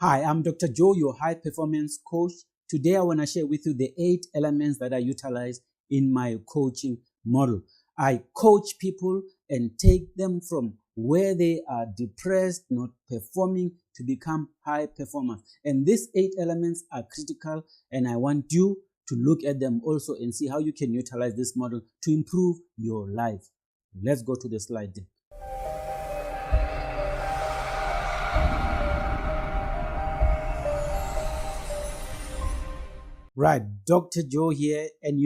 Hi, I'm Dr. Joe, your high performance coach. Today I want to share with you the 8 elements that I utilize in my coaching model. I coach people and take them from where they are depressed, not performing, to become high performers. And these 8 elements are critical, and I want you to look at them also and see how you can utilize this model to improve your life. Let's go to the slide deck. Right, Dr. Joe here, and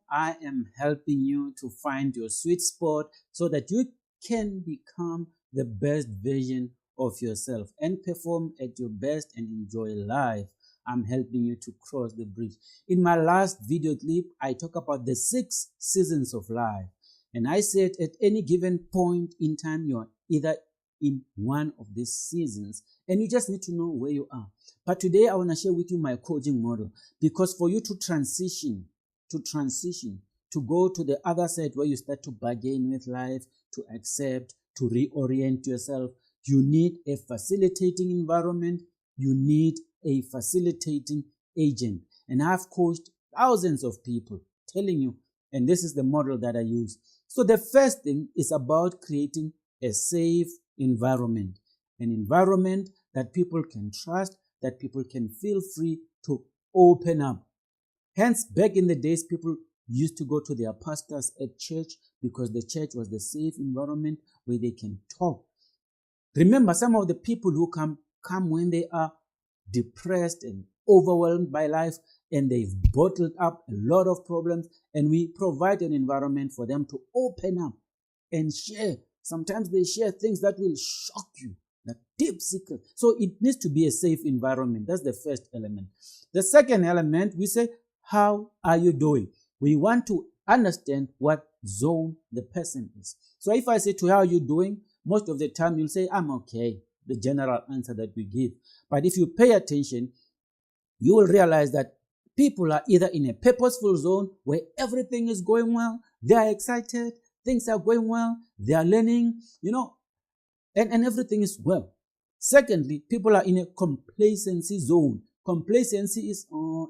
I am helping you to find your sweet spot so that you can become the best version of yourself and perform at your best and enjoy life. I'm helping you to cross the bridge. In my last video clip, I talk about the 6 seasons of life, and I said at any given point in time, you're either in one of these seasons, and you just need to know where you are. But today I want to share with you my coaching model, because for you to transition, to go to the other side where you start to bargain with life, to accept, to reorient yourself, you need a facilitating environment, you need a facilitating agent. And I've coached thousands of people, telling you, and this is the model that I use. So the first thing is about creating a safe environment, an environment that people can trust, that people can feel free to open up. Hence, back in the days, people used to go to their pastors at church because the church was the safe environment where they can talk. Remember, some of the people who come when they are depressed and overwhelmed by life, and they've bottled up a lot of problems, and we provide an environment for them to open up and share. Sometimes they share things that will shock you, like deep secret. So it needs to be a safe environment. That's the first element. The second element, we say, how are you doing? We want to understand what zone the person is. So if I say to you, how are you doing? Most of the time you'll say, I'm okay, the general answer that we give. But if you pay attention, you will realize that people are either in a purposeful zone where everything is going well, they are excited, things are going well, they are learning, and everything is well. Secondly, people are in a complacency zone. Complacency is,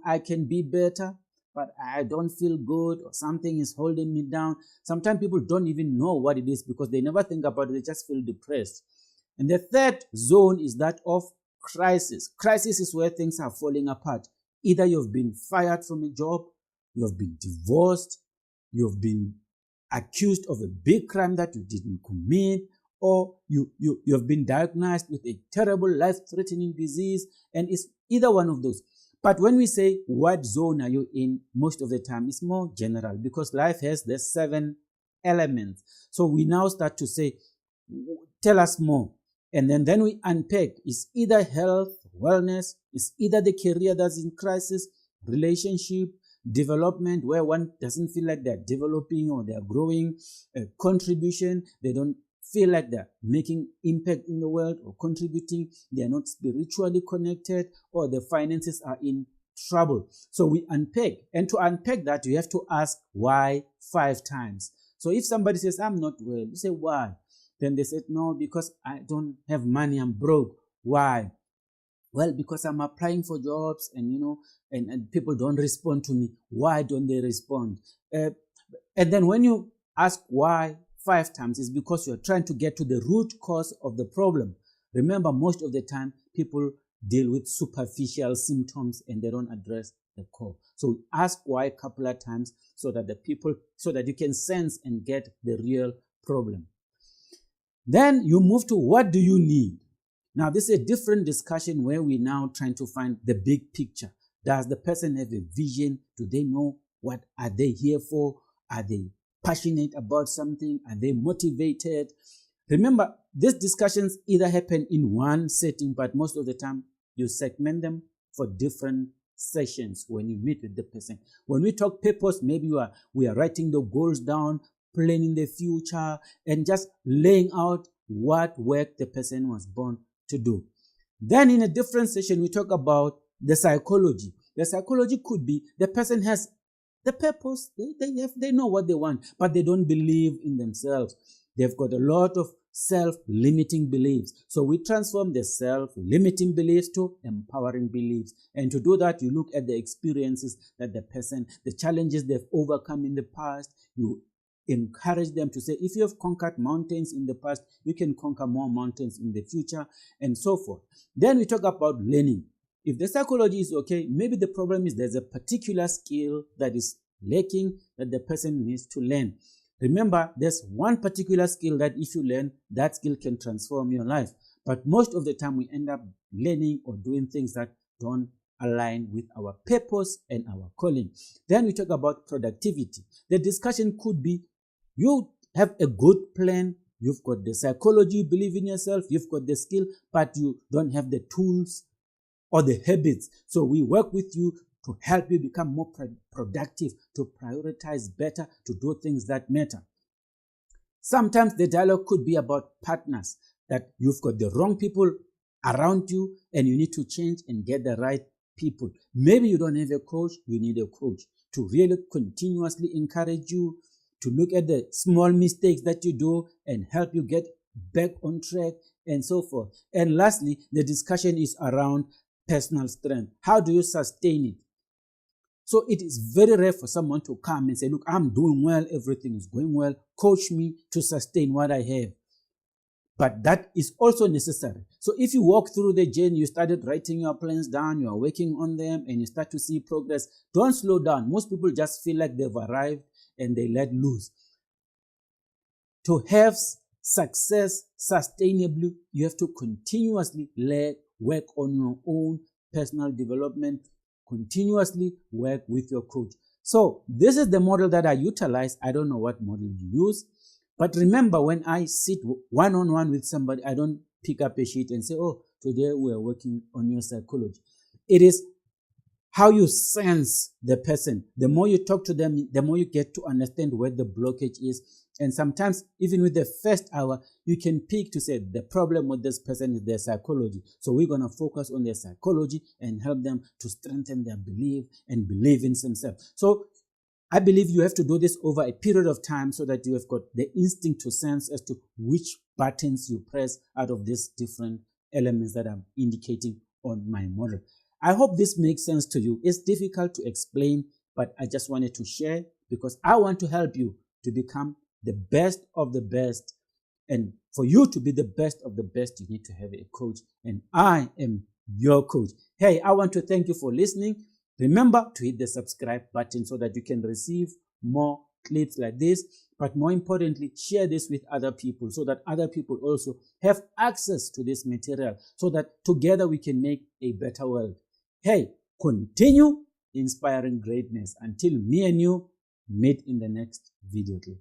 I can be better, but I don't feel good, or something is holding me down. Sometimes people don't even know what it is because they never think about it, they just feel depressed. And the third zone is that of crisis. Crisis is where things are falling apart. Either you've been fired from a job, you've been divorced, you've been accused of a big crime that you didn't commit, or you've been diagnosed with a terrible life-threatening disease, and it's either one of those. But when we say, what zone are you in, most of the time it's more general, because life has the 7 elements. So we now start to say, tell us more. And then we unpack. It's either health, wellness, it's either the career that's in crisis, relationship, development, where one doesn't feel like they're developing or they're growing, contribution, they don't feel like they're making impact in the world or contributing, they're not spiritually connected, or the finances are in trouble. So we unpack. And to unpack that, you have to ask why 5 times. So if somebody says, I'm not well, you say, why? Then they said, no, because I don't have money, I'm broke. Why? Well, because I'm applying for jobs and, and people don't respond to me. Why don't they respond? And then when you ask why 5 times, it's because you're trying to get to the root cause of the problem. Remember, most of the time, people deal with superficial symptoms and they don't address the core. So ask why a couple of times so that you can sense and get the real problem. Then you move to what do you need? Now, this is a different discussion where we're now trying to find the big picture. Does the person have a vision? Do they know what are they here for? Are they passionate about something? Are they motivated? Remember, these discussions either happen in one setting, but most of the time you segment them for different sessions when you meet with the person. When we talk purpose, maybe we are writing the goals down, planning the future, and just laying out what work the person was born to do. Then in a different session, we talk about the psychology. The psychology could be the person has the purpose, they know what they want, but they don't believe in themselves. They've got a lot of self-limiting beliefs. So we transform the self-limiting beliefs to empowering beliefs. And to do that, you look at the experiences that the challenges they've overcome in the past. You encourage them to say, if you have conquered mountains in the past, you can conquer more mountains in the future, and so forth. Then we talk about learning. If the psychology is okay, maybe the problem is there's a particular skill that is lacking that the person needs to learn. Remember, there's one particular skill that if you learn, that skill can transform your life. But most of the time we end up learning or doing things that don't align with our purpose and our calling. Then we talk about productivity. The discussion could be, you have a good plan, you've got the psychology, you believe in yourself, you've got the skill, but you don't have the tools or the habits. So we work with you to help you become more productive, to prioritize better, to do things that matter. Sometimes the dialogue could be about partners, that you've got the wrong people around you and you need to change and get the right people. Maybe you don't have a coach, you need a coach to really continuously encourage you, to look at the small mistakes that you do and help you get back on track, and so forth. And lastly, the discussion is around personal strength. How do you sustain it? So it is very rare for someone to come and say, look, I'm doing well, everything is going well, coach me to sustain what I have. But that is also necessary. So if you walk through the journey, you started writing your plans down, you are working on them, and you start to see progress, don't slow down. Most people just feel like they've arrived and they let loose. To have success sustainably, you have to continuously work on your own personal development, continuously work with your coach. So this is the model that I utilize. I don't know what model you use, but remember, when I sit one-on-one with somebody, I don't pick up a sheet and say, oh, today we are working on your psychology. It is how you sense the person. The more you talk to them, the more you get to understand where the blockage is. And sometimes, even with the first hour, you can pick to say the problem with this person is their psychology. So we're going to focus on their psychology and help them to strengthen their belief and believe in themselves. So I believe you have to do this over a period of time so that you have got the instinct to sense as to which buttons you press out of these different elements that I'm indicating on my model. I hope this makes sense to you. It's difficult to explain, but I just wanted to share because I want to help you to become the best of the best. And for you to be the best of the best, you need to have a coach. And I am your coach. Hey, I want to thank you for listening. Remember to hit the subscribe button so that you can receive more clips like this. But more importantly, share this with other people so that other people also have access to this material so that together we can make a better world. Hey, continue inspiring greatness until me and you meet in the next video clip.